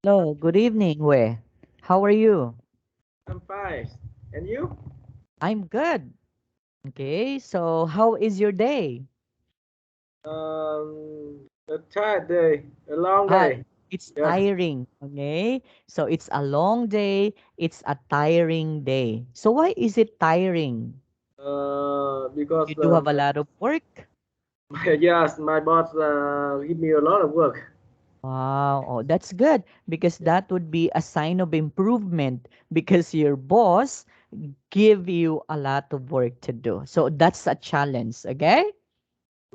Hello, good evening, Wei. How are you? I'm fine. And you? I'm good. Okay, so how is your day? A tired day, a long Ah, day. it's Yeah. tiring. Okay, so it's a long day, it's a tiring day. So why is it tiring? Because You do have a lot of work? yes, my boss give me a lot of work. Wow, oh, that's good because Yeah. that would be a sign of improvement because your boss give you a lot of work to do. So that's a challenge, okay?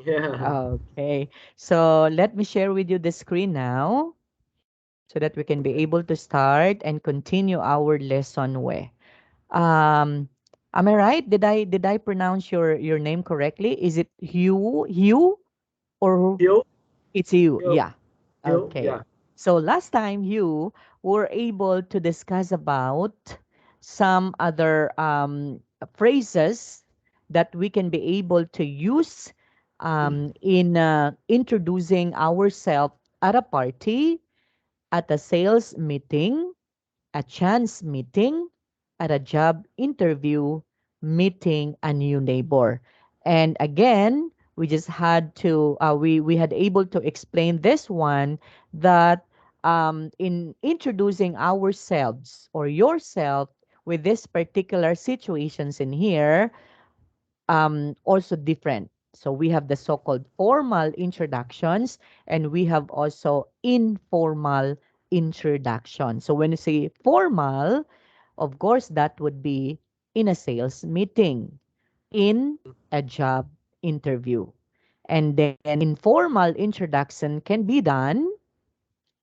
Yeah. Okay, so let me share with you the screen now so that we can be Okay. able to start and continue our lesson way. Um, am I right? Did I pronounce your name correctly? Is it Hugh or You? it's you? You? Yeah. You? Okay. Yeah. So last time you were able to discuss about some other phrases that we can be able to use in introducing ourselves at a party, at a sales meeting, a chance meeting, at a job interview, meeting a new neighbor. And again, we just had to we had able to explain this one that in introducing ourselves or yourself with this particular situations in here also different. So we have the so-called formal introductions and we have also informal introduction. So when you say formal, of course, that would be in a sales meeting, in a job interview. And then informal introduction can be done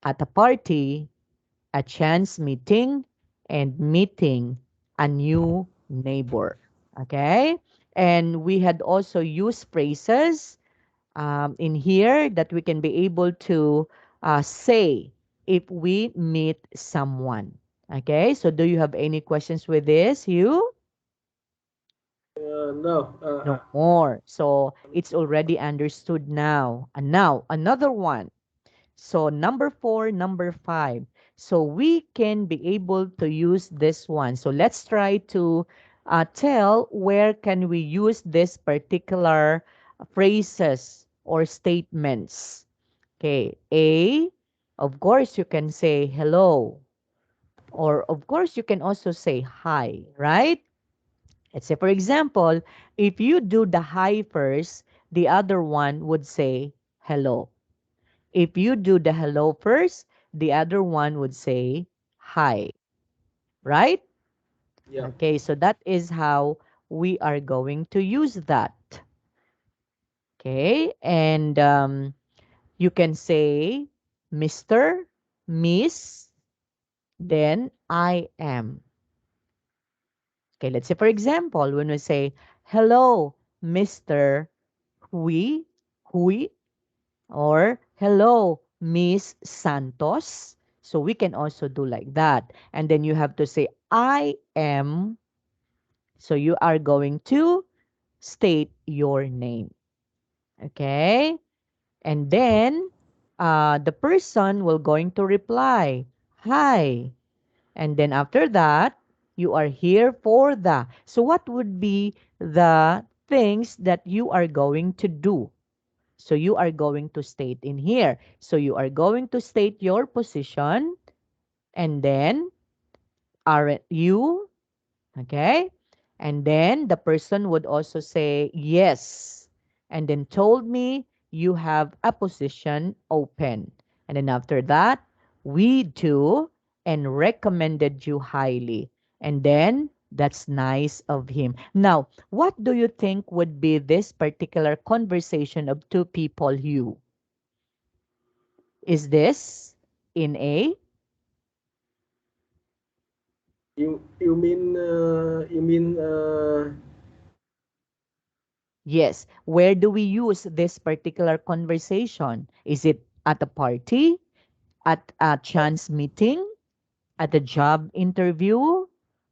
at a party, a chance meeting, and meeting a new neighbor. Okay? And we had also used phrases in here that we can be able to say if we meet someone. Okay? So do you have any questions with this, you? No. No more. So it's already understood now. And now, another one. So number four, number five. So we can be able to use this one. So let's try to tell where can we use this particular phrases or statements. Okay, A, of course you can say hello. Or of course you can also say hi, right? Let's say for example, if you do the hi first, the other one would say hello. If you do the hello first, the other one would say hi, right? Yeah. Okay, so that is how we are going to use that. Okay, and you can say Mr., Miss, then I am. Okay, let's say for example, when we say hello, Mr. Hui, Hui, or hello, Miss Santos. So we can also do like that. And then you have to say, I am. So you are going to state your name. Okay? And then the person will going to reply, hi. And then after that, you are here for the. So what would be the things that you are going to do? So you are going to state in here. So you are going to state your position and then aren't you? Okay. And then the person would also say yes. And then told me you have a position open. And then after that, we do and recommended you highly. And then that's nice of him. Now, what do you think would be this particular conversation of two people, you? Is this in A? You mean Yes. Where do we use this particular conversation? Is it at a party, at a chance meeting, at a job interview,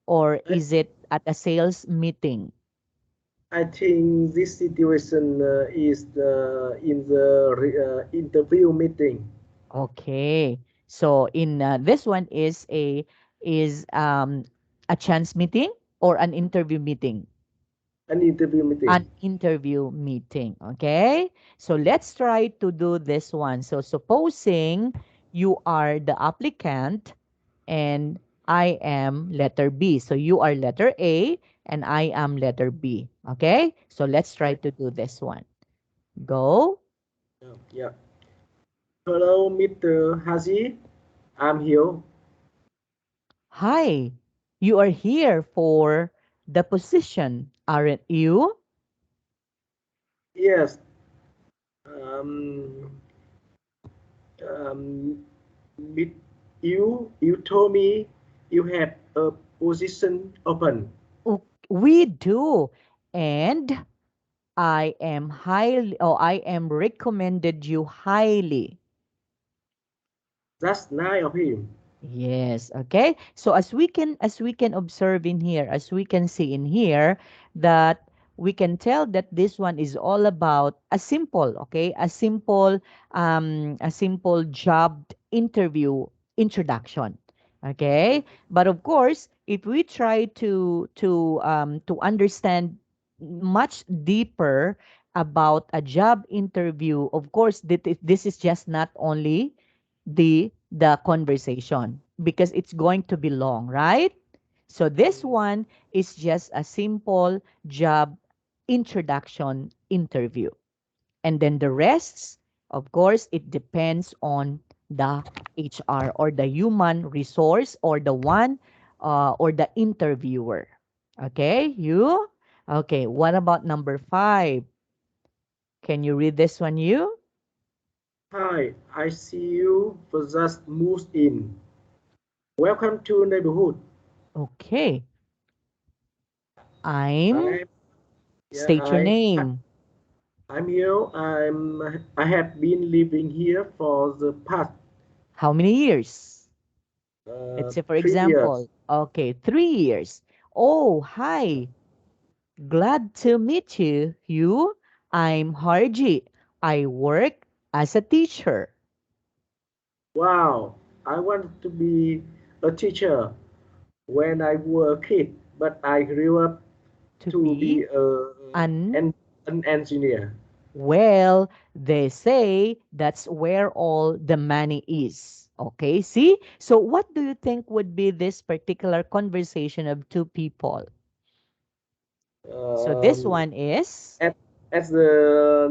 or I, is it at a sales meeting? I think this situation is in the interview meeting. Okay. So in this one is a chance meeting or an interview meeting? An interview An meeting. interview meeting. Okay? So let's try to do this one. So supposing you are the applicant and I am letter B. So you are letter A and I am letter B. Okay? So let's try Right. to do this one. Go. Yeah. Hello, Mr. Haji. I'm here. Hi. You are here for the position, aren't you? Yes. Um, um, with you told me you had a position open. We do. And I am recommended you highly. That's nice of him. Yes, okay. So as we can observe in here, as we can see in here, that we can tell that this one is all about a simple, okay, a simple job interview introduction. Okay? But of course, if we try to understand much deeper about a job interview, of course, this is just not only the conversation because it's going to be long, right? So this Mhm. one is just a simple job introduction interview. And then the rest, of course, it depends on the HR or the human resource or the one or the interviewer. Okay, you? Okay, what about number 5? Can you read this one, you? Hi, I see you for just moved in. Welcome to neighborhood. Okay, I'm, I yeah, state your name. I'm here. I have been living here for the past How many years? Let's say, for 3 years. example, okay, 3 years. Oh, hi. Glad to meet you, Hugh. I'm Hargie. I work as a teacher. Wow, I wanted to be a teacher when I was a kid, but I grew up To to be be an, an engineer. well, they say that's where all the money is. Okay, see? So, what do you think would be this particular conversation of two people? So, this Um, one is. at at the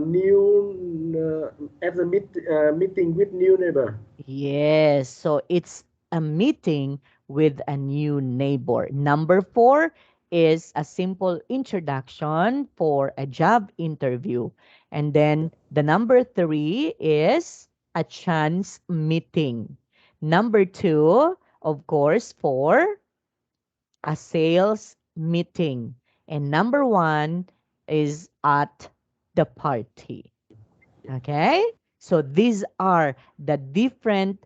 meeting with new neighbor. Yes, so it's a meeting with a new neighbor. Number 4 is a simple introduction for a job interview. And then the number 3 is a chance meeting. Number 2, of course, for a sales meeting. And number 1 is at the party. Okay? So these are the different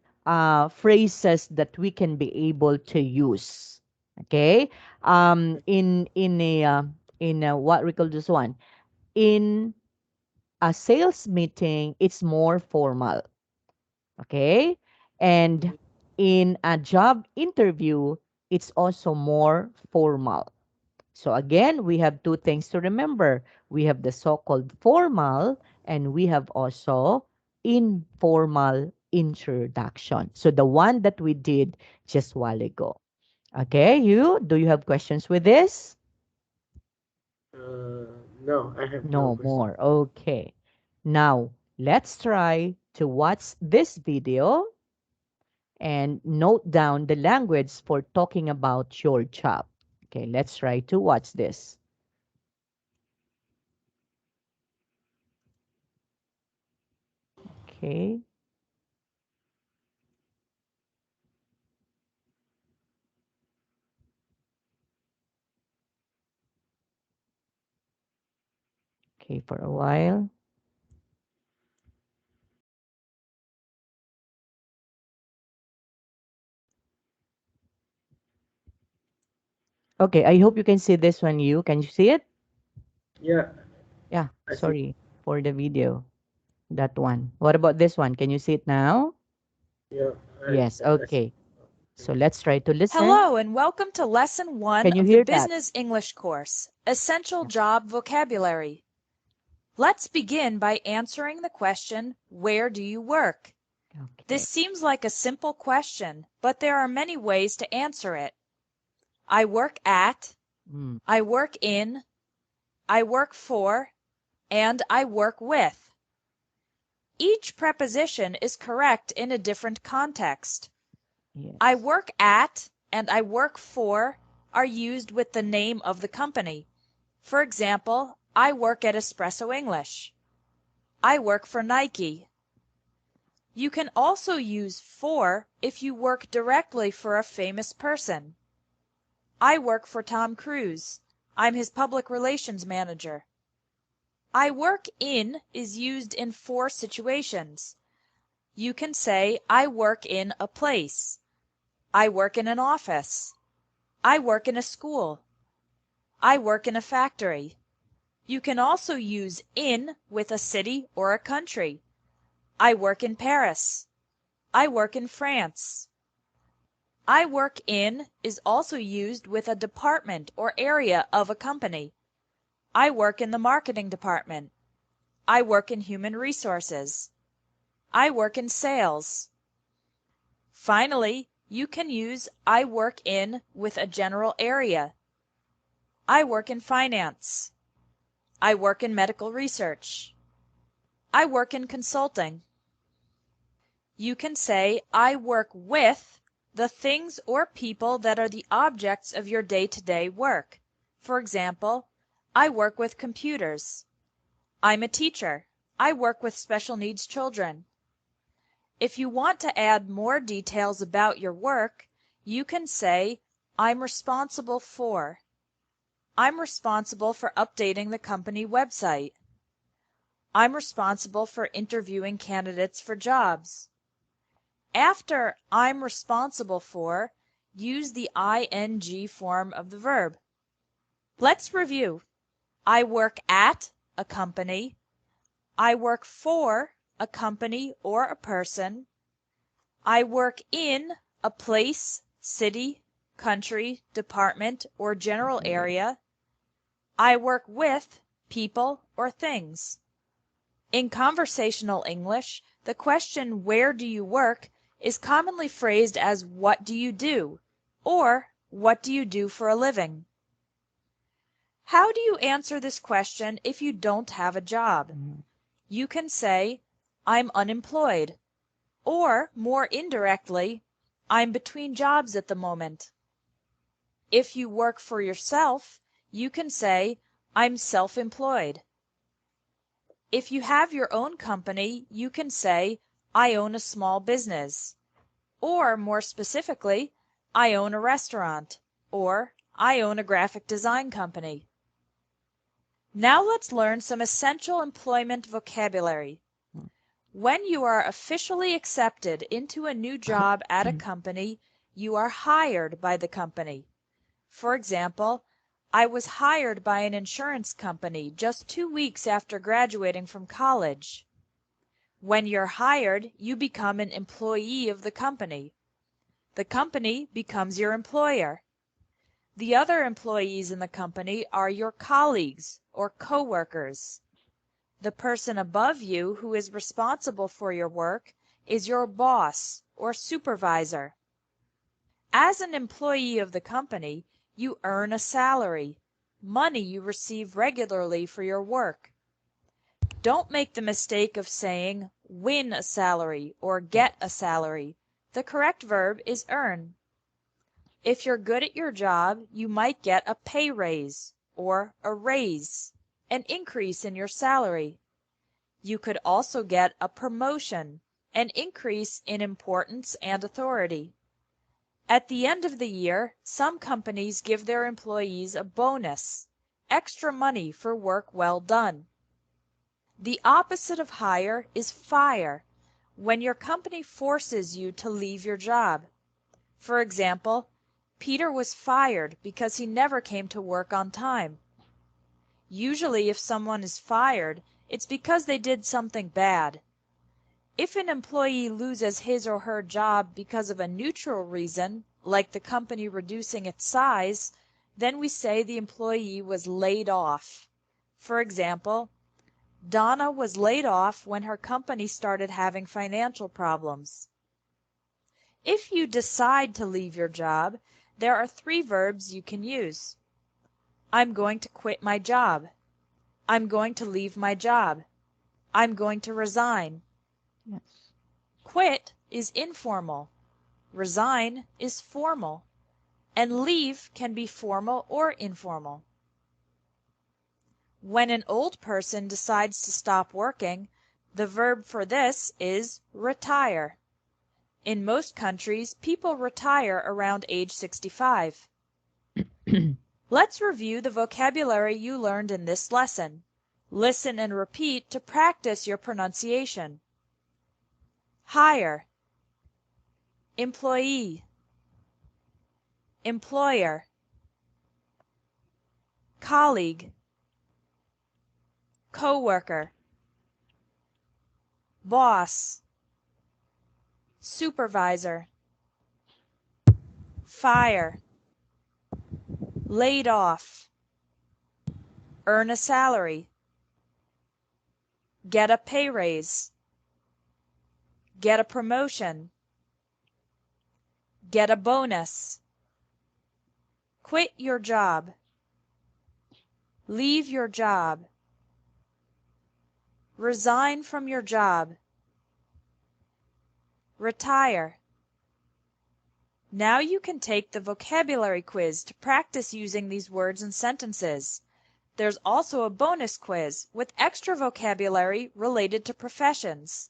phrases that we can be able to use. Okay? In what we call this one? In a sales meeting, it's more formal. Okay? And in a job interview, it's also more formal. So again, we have two things to remember. We have the so-called formal and we have also informal introduction. So the one that we did just while ago. Okay, do you have questions with this? No, I have no No question. more. Okay. Now, let's try to watch this video and note down the language for talking about your job. Okay, let's try to watch this. Okay. Okay, for a while. Okay, I hope you can see this one. You can you see it? Yeah, Yeah, I see. sorry for the video. That one. What about this one? Can you see it now? Yeah. Yes, That's okay. So let's try to listen. Hello and welcome to Lesson 1 Can you of the hear that? Business English course, Essential Yeah. Job Vocabulary. Let's begin by answering the question, where do you work? This Okay. seems like a simple question, but there are many ways to answer it. I work at, Mm, I work in, I work for, and I work with. Each preposition is correct in a different context. I yes. work at and I work for are used with the name of the company. For example, I work at Espresso English. I work for Nike. You can also use for if you work directly for a famous person. I work for Tom Cruise. I'm his public relations manager. I work in is used in four situations. You can say, I work in a place. I work in an office. I work in a school. I work in a factory. You can also use in with a city or a country. I work in Paris. I work in France. I work in is also used with a department or area of a company. I work in the marketing department. I work in human resources. I work in sales. Finally, you can use I work in with a general area. I work in finance. I work in medical research. I work in consulting. You can say I work with the things or people that are the objects of your day-to-day work. For example, I work with computers. I'm a teacher. I work with special needs children. If you want to add more details about your work, you can say I'm responsible for. I'm responsible for updating the company website. I'm responsible for interviewing candidates for jobs. After I'm responsible for, use the ing form of the verb. Let's review. I work at a company. I work for a company or a person. I work in a place, city, country, department, or general area. I work with people or things. In conversational English, the question where do you work is commonly phrased as what do you do or what do you do for a living. How do you answer this question if you don't have a job? Mm, You can say, I'm unemployed, or more indirectly, I'm between jobs at the moment. If you work for yourself, you can say, I'm self-employed. If you have your own company, you can say, I own a small business. Or more specifically, I own a restaurant. Or I own a graphic design company. Now let's learn some essential employment vocabulary. mm. When you are officially accepted into a new job at a company, you are hired by the company. For example, I was hired by an insurance company just 2 weeks after graduating from college. When you're hired, you become an employee of the company. The company becomes your employer. The other employees in the company are your colleagues or coworkers. The person above you who is responsible for your work is your boss or supervisor. As an employee of the company, you earn a salary, money you receive regularly for your work. Don't make the mistake of saying win a salary or get a salary. The correct verb is earn. If you're good at your job, you might get a pay raise or a raise, an increase in your salary. You could also get a promotion, an increase in importance and authority. At the end of the year, some companies give their employees a bonus, extra money for work well done. The opposite of hire is fire, when your company forces you to leave your job. For example, Peter was fired because he never came to work on time. Usually if someone is fired, it's because they did something bad. If an employee loses his or her job because of a neutral reason, like the company reducing its size, then we say the employee was laid off. For example, Donna was laid off when her company started having financial problems. If you decide to leave your job, there are three verbs you can use. I'm going to quit my job. I'm going to leave my job. I'm going to resign. Yes. Quit is informal. Resign is formal. And leave can be formal or informal. When an old person decides to stop working, the verb for this is retire. In most countries, people retire around age 65. Let's review the vocabulary you learned in this lesson. Listen and repeat to practice your pronunciation. Hire, employee, employer, colleague, coworker, boss, supervisor, fire, laid off, earn a salary, get a pay raise, get a promotion, get a bonus, quit your job, leave your job, resign from your job, retire. Now you can take the vocabulary quiz to practice using these words and sentences. There's also a bonus quiz with extra vocabulary related to professions.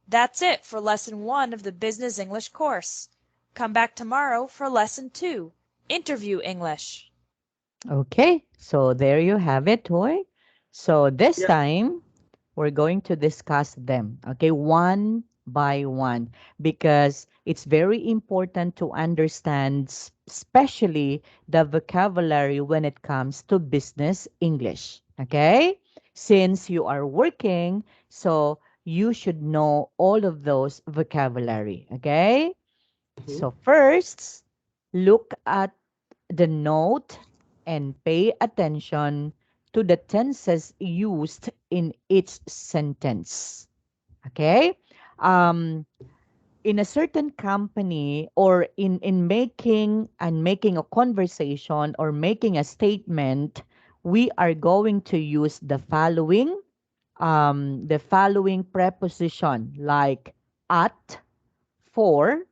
That's it for Lesson 1 of the Business English course. Come back tomorrow for Lesson 2, Interview English. Okay, so there you have it, Toy. So this Yeah. time we're going to discuss them, okay, one by one, because it's very important to understand, especially the vocabulary when it comes to business English, okay? Since you are working, so you should know all of those vocabulary, okay? Mhm. So first, look at the note and pay attention to the tenses used in each sentence. Okay? Um, in a certain company or in making a conversation or making a statement, we are going to use the following preposition like at, for,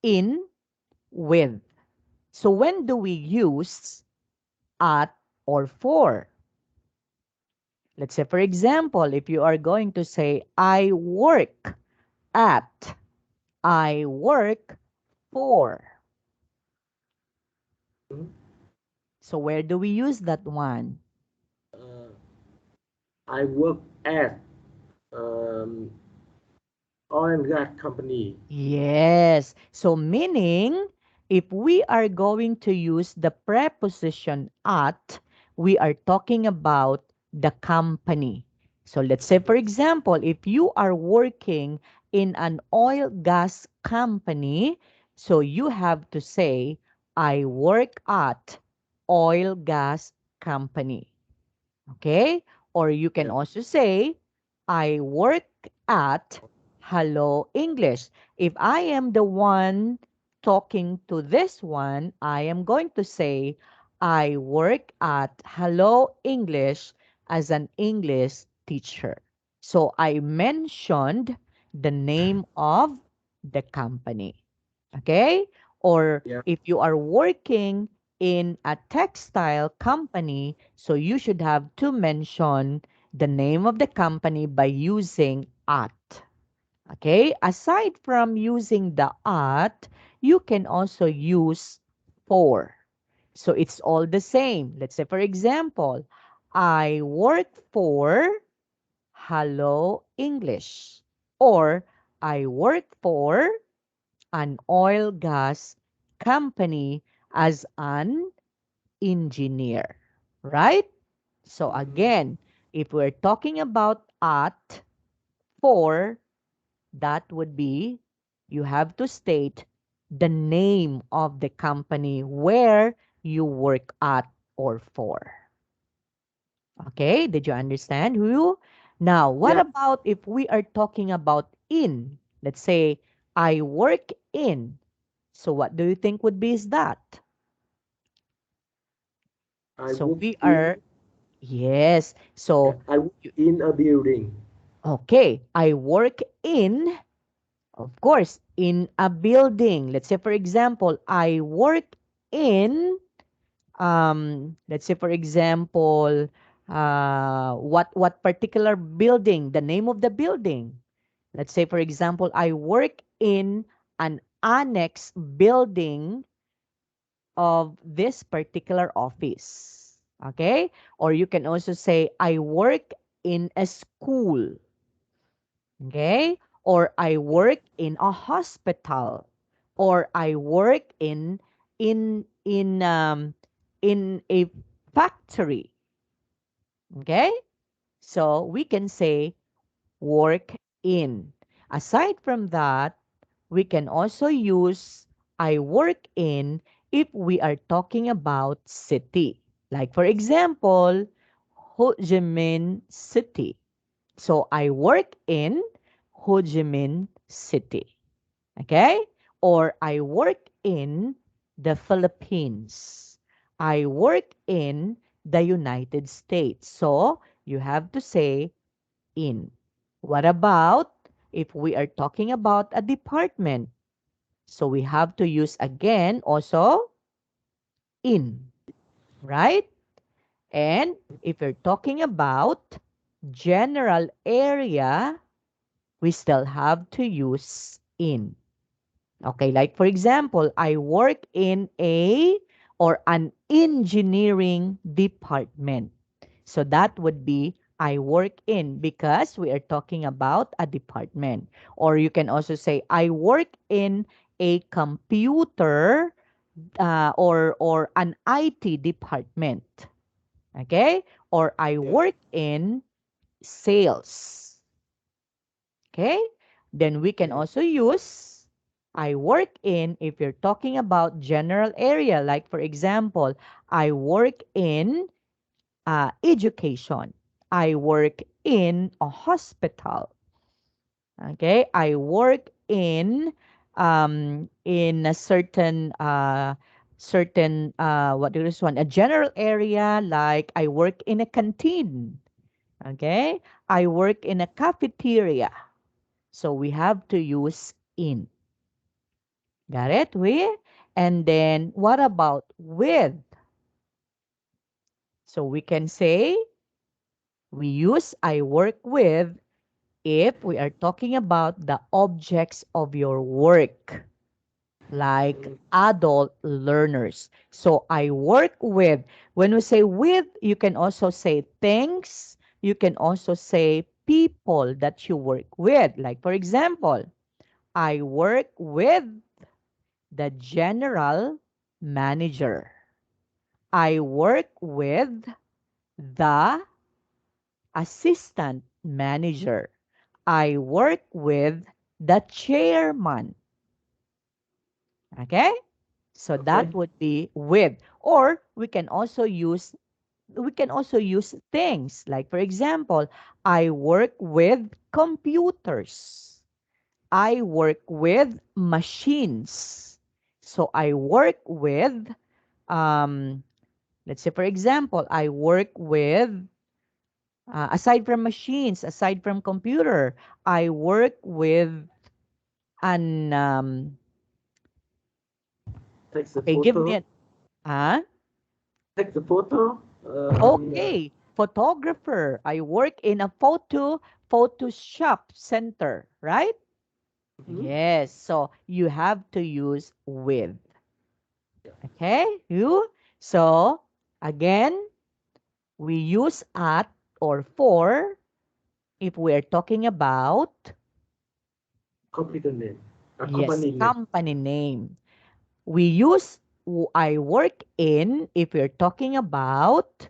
in, with. So when do we use at or for? Let's say, for example, if you are going to say, I work at, I work for. Mhm. So where do we use that one? Uh, I work at um, oil and gas company. Yes. So meaning, if we are going to use the preposition at, we are talking about the company. So let's say, for Yes. example, if you are working in an oil gas company, so you have to say, I work at oil gas company. Okay? Or you can Yeah. also say, I work at Hello English. If I am the one talking to this one, I am going to say, I work at Hello English as an English teacher. So I mentioned the name of the company. Okay? Or Yeah. if you are working in a textile company, so you should have to mention the name of the company by using at. Okay? Aside from using the at, you can also use for. So it's all the same. Let's say, for example, I work for Hello English. Or I work for an oil gas company as an engineer, right? So Mhm. again, if we're talking about at, for, that would be, you have to state the name of the company where you work at or for. Okay, did you understand, Hu? Now, what Yeah, about if we are talking about in? Let's say, I work in. So what do you think would be is that? I So work we in are, yes. yeah, So, I work you- in a building. okay, I work in, of course, in a building. Let's say, for example, I work in, let's say, for example, what particular building, the name of the building. Let's say, for example, I work in an annex building of this particular office. Okay? Or you can also say, I work in a school. Okay? Or I work in a hospital. Or I work in a factory. Okay? So we can say work in. Aside from that, we can also use I work in if we are talking about city. Like for example, Ho Chi Minh City. So I work in Ho Chi Minh City. Okay? Or I work in the Philippines. I work in the United States. So you have to say in. What about if we are talking about a department? So we have to use again also in, right? And if you're talking about general area, we still have to use in. Okay, like for example, I work in a or an engineering department. So that would be I work in because we are talking about a department. Or you can also say I work in a computer or an IT department. Okay? Or I Yeah, work in sales. Okay? Then we can yeah. also use I work in if you're talking about general area. Like for example, I work in education. I work in a hospital. Okay, I work in a certain what is this one, a general area, like I work in a canteen. Okay, I work in a cafeteria. So we have to use in. Got it? We. And then what about with? So we can say we use I work with if we are talking about the objects of your work, like Mm, adult learners. So I work with, when we say with, you can also say things, you can also say people that you work with. Like, for example, I work with the general manager. I work with the assistant manager. I work with the chairman. Okay? So okay. that would be with. Or we can also use things. Like for example, I work with computers. I work with machines. So I work with um let's say for example, I work with aside from machines, aside from computer, I work with an Take the okay, give me photo. a huh? Take the photo. Okay, photographer. I work in a photo shop center, right? Mhm. Yes, so you have to use with. Okay, you. So again, we use at or for if we're talking about, Computer name. A yes, company name. company name. We use I work in if we're talking about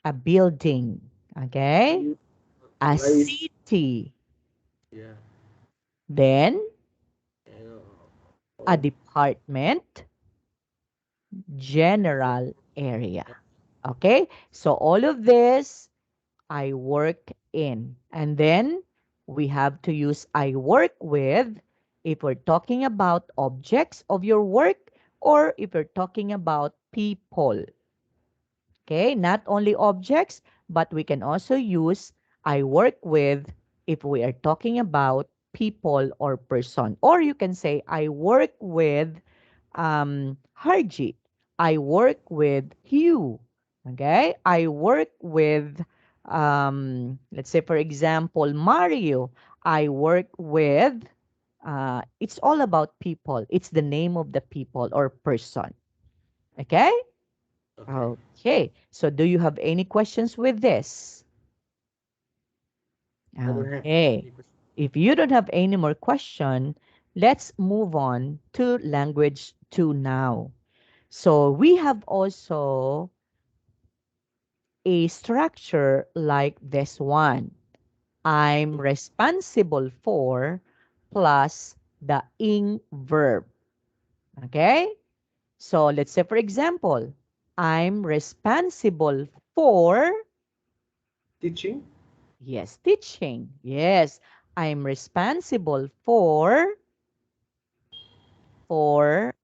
a building, okay? You A place. city, Yeah. Then And, a oh, department, yeah. general area. Okay? So all of this I work in. And then we have to use I work with if we're talking about objects of your work or if we're talking about people. Okay, not only objects, but we can also use I work with if we are talking about people or person. Or you can say I work with Hargie. I work with Hieu. Okay, I work with let's say for example Mario. I work with it's all about people. It's the name of the people or person. Okay? Okay. Okay. So do you have any questions with this? I don't have Okay. any question. If you don't have any more question, let's move on to language 2 now. So we have also a structure like this one. I'm responsible for plus the ing verb. Okay? So let's say for example, I'm responsible for. Teaching. Yes, teaching. Yes, I'm responsible for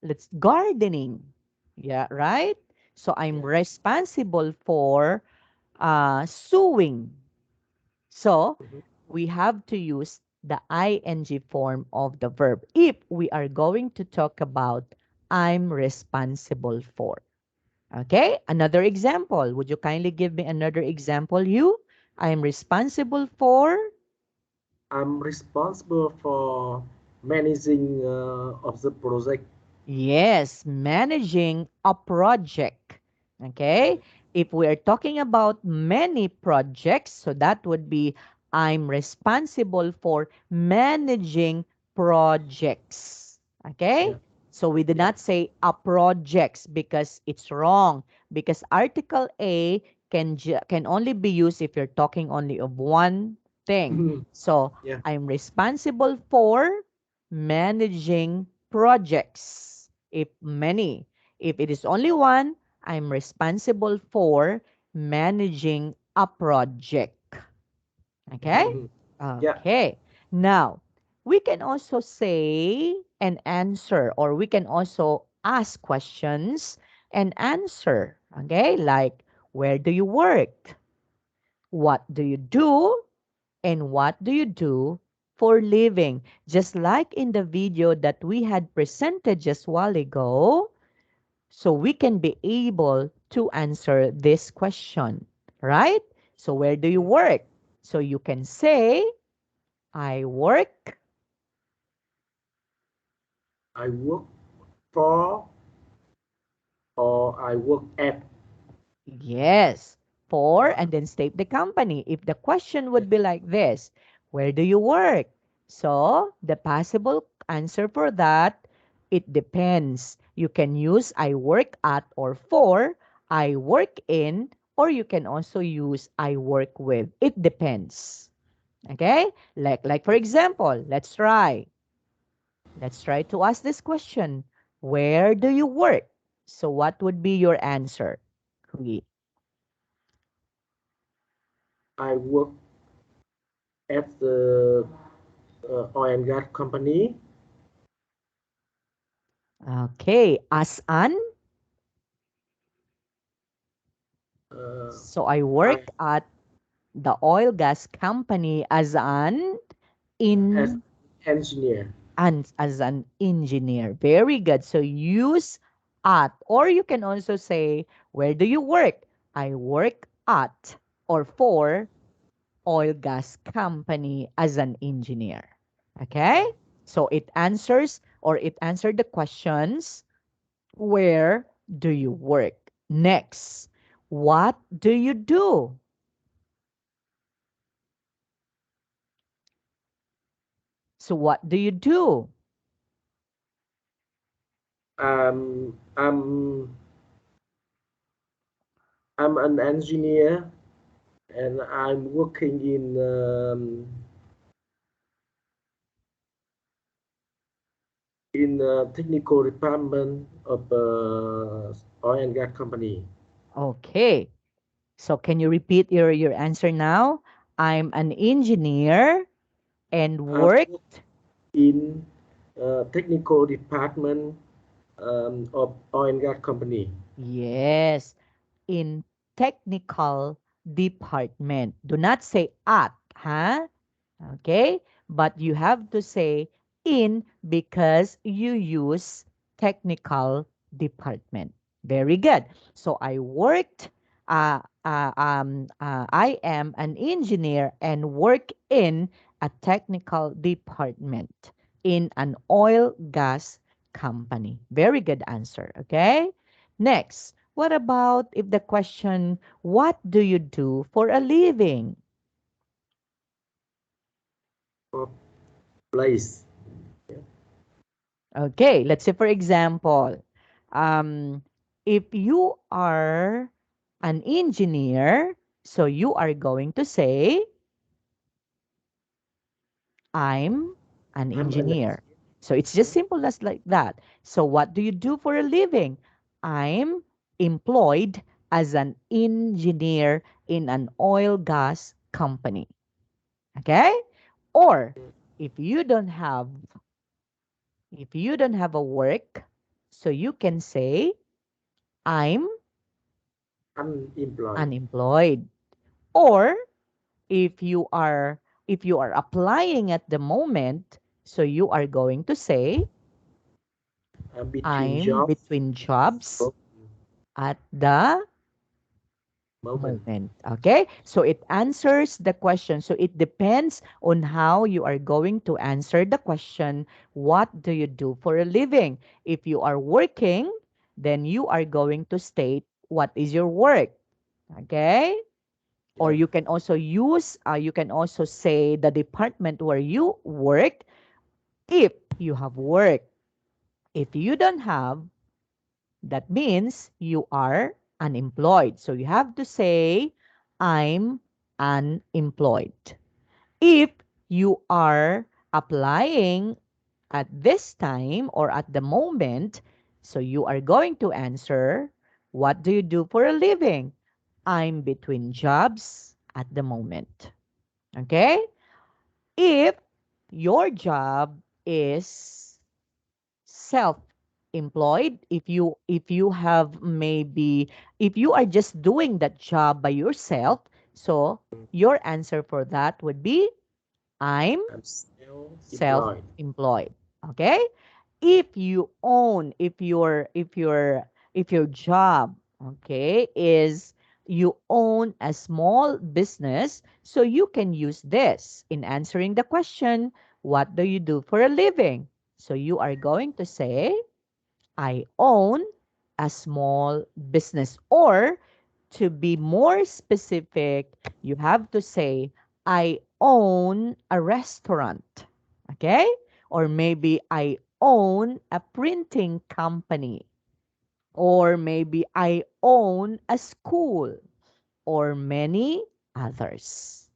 let's gardening. Yeah, right? So I'm Yeah. responsible for sewing. So Mhm. we have to use the ing form of the verb if we are going to talk about I'm responsible for. Okay, another example. Would you kindly give me another example? You, I'm responsible for. I'm responsible for managing of the project. Yes, managing a project. Okay? If we are talking about many projects, so that would be I'm responsible for managing projects. Okay? Yeah. So we did Yeah. not say a projects because it's wrong because article A can only be used if you're talking only of one thing. So Yeah. I'm responsible for managing projects. If many, if it is only one, I'm responsible for managing a project. Okay? Yeah. Okay. Now, we can also say and answer, or we can also ask questions and answer. Okay? Like, where do you work? What do you do? And what do you do for living? Just like in the video that we had presented just a while ago, so we can be able to answer this question, right? So where do you work? So you can say, I work, I work for or I work at. yes, for, Uh, and then state the company. If the question yeah. would be like this, where do you work? So the possible answer for that, it depends. You can use I work at or for, I work in, or you can also use I work with. It depends. Okay? Like for example, let's try. Let's try to ask this question. Where do you work? So what would be your answer? Hui? I work at the oil and gas company. Okay, as an. Uh, So I I work at the oil gas company as an as in engineer. and as an engineer. Very good. So use at, or you can also say, where do you work? I work at or for oil gas company as an engineer. Okay? Yeah. So it answers or it answered the questions, where do you work? Next, what do you do? So what do you do? Um, I'm I'm an engineer and I'm working in in the technical department of oil and gas company. Okay. So can you repeat your answer now? I'm an engineer and I work worked. in technical department of oil and gas company. Yes, in technical department. Do not say at, huh? Okay? But you have to say in because you use technical department. Very good. So I worked, I am an engineer and work in a technical department in an oil gas company. Very good answer. Okay? Next, what about if the question, what do you do for a living? Of place. Yeah. Okay, let's say for example, um, if you are an engineer, so you are going to say, I'm an I'm an engineer. So it's just engineer. simple as like that. So what do you do for a living? I'm employed as an engineer in an oil gas company. Okay? Or if you don't have a work, so you can say I'm Unemployed. unemployed. Or if you are applying at the moment, so you are going to say Between I'm jobs. between jobs Mo- at the Moment. moment. Okay? So it answers the question. So it depends on how you are going to answer the question, what do you do for a living? If you are working, then you are going to state what is your work. Okay? Or Yeah. you can also say the department where you work if you have work. If you don't have, that means you are unemployed. So you have to say, I'm unemployed. If you are applying at this time or at the moment, so you are going to answer, what do you do for a living? I'm between jobs at the moment. Okay? If your job is self-employed, if you have maybe if you are just doing that job by yourself, so your answer for that would be I'm I'm still employed. self-employed. Okay? If your job, okay, is you own a small business, so you can use this in answering the question, what do you do for a living? So you are going to say, I own a small business. Or to be more specific, you have to say, I own a restaurant. Okay? Or maybe I own a printing company. Or maybe I own a school. Or many others.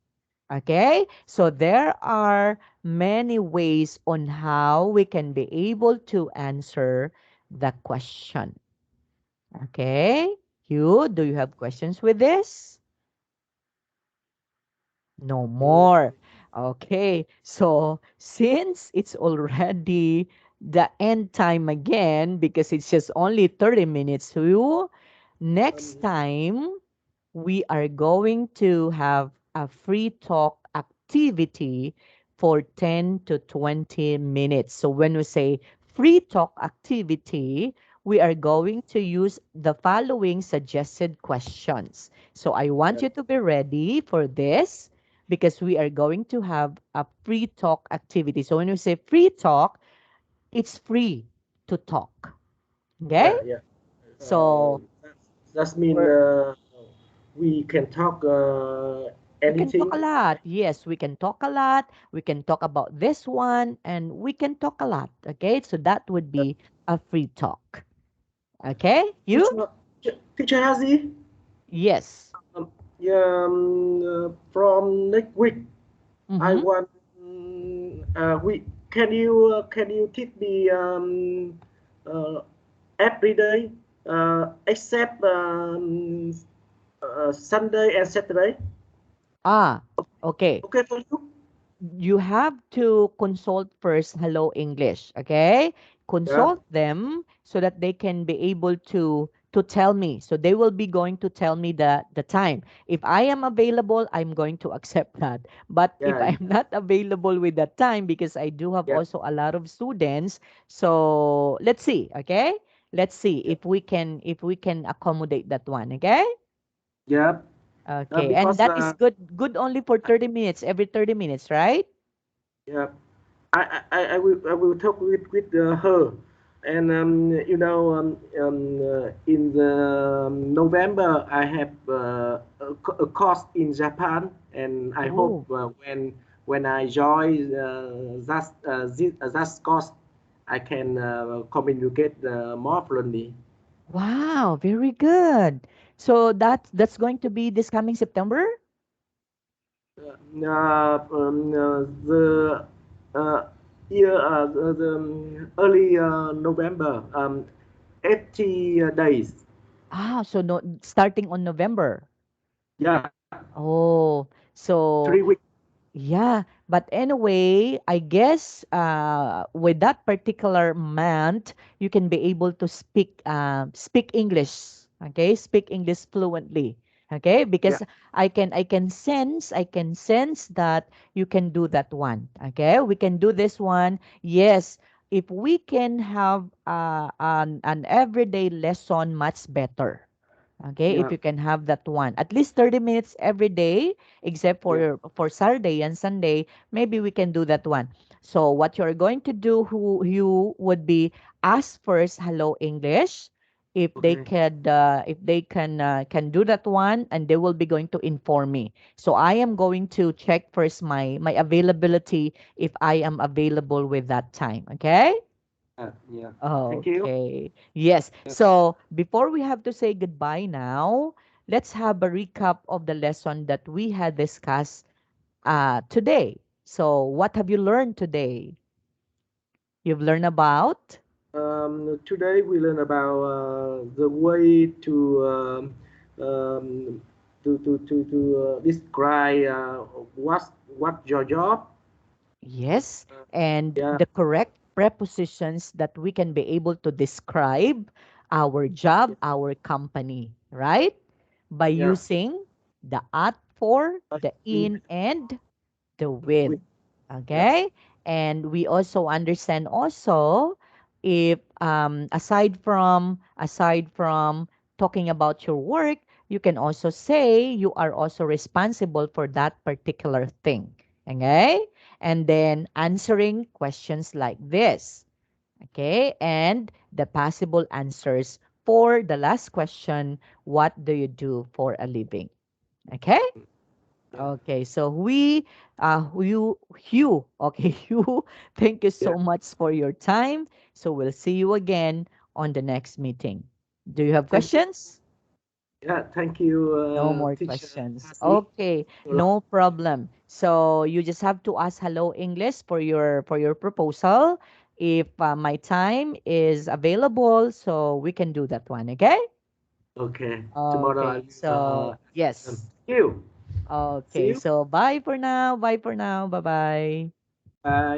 Okay? So there are many ways on how we can be able to answer the question. Okay? You, do you have questions with this? No Mm, more. Okay. So since it's already the end time again, because it's just only 30 minutes, you, next Um, time we are going to have a free talk activity for 10 to 20 minutes. So when we say free talk activity, we are going to use the following suggested questions. So I want yeah, you to be ready for this because we are going to have a free talk activity. So when we say free talk, it's free to talk. Okay? yeah. So That mean we're we can talk we can talk a anything. lot. Yes, we can talk a lot. We can talk about this one and we can talk a lot. Okay? So that would Uh, be a free talk. Okay? You? teacher, teacher Hazi, Yes. yeah, from next week, I Mm-hmm. want a week. can you teach me uh, every day except Sunday and Saturday? Ah, okay. Okay for you? You have to consult first Hello English, okay? Yeah, Consult them so that they can be able to tell me. So they will be going to tell me the time. If I am available, I'm going to accept that. But if yeah, I'm not available with that time, because I do have yeah, also a lot of students, so let's see, okay? Let's see yeah, if we can accommodate that one, okay? yeah. Okay. And Because that is good only for 30 minutes, every 30 minutes, right? yeah, I will talk with her, and in the November I have a course in Japan, and I hope Oh. when I join that course, I can communicate more fluently. Wow, very good. So that's going to be this coming September? The uh, year the early November, 80 days. Ah, so no, starting on November. Yeah, Oh, 3 weeks. so yeah, but anyway, I guess with that particular month, you can be able to speak English. Okay, speak English fluently. Okay, because Yeah, I can sense that you can do that one. Okay, we can do this one. Yes, if we can have an everyday lesson, much better. Okay, if yeah, you can have that one, at least 30 minutes every day, except yeah. for Saturday and Sunday, maybe we can do that one. So what you're going to do, who you would be ask first Hello English, Okay. if they can do that one, and they will be going to inform me. So I am going to check first my availability if I am available with that time. Okay. Yeah. Thank you. Okay. Yes. Yeah. So before we have to say goodbye now, let's have a recap of the lesson that we had discussed today. So what have you learned today? You've learned about? Today we learn about the way um, to describe what your job. Yes. And Yeah, the correct prepositions that we can be able to describe our yeah, job, our company, right? By yeah. using the at for, But the in in, and the with with. yeah, Okay? And we also understand also if aside from talking about your work, you can also say you are also responsible for that particular thing. Okay? And then answering questions like this. Okay? And the possible answers for the last question, what do you do for a living? Okay? yeah, Okay, so Hugh, okay, Hugh, thank you yeah. so much for your time. So we'll see you again on the next meeting. Do you have Thank you. questions? Yeah, thank you, No more teacher questions. Hargie. Okay, So long. no problem. So you just have to ask Hello English for your proposal. If my time is available, so we can do that one. Okay? Okay, tomorrow I Okay. will. So Thank yes. you. See Okay. you. So bye for now. Bye for now. Bye bye. Bye.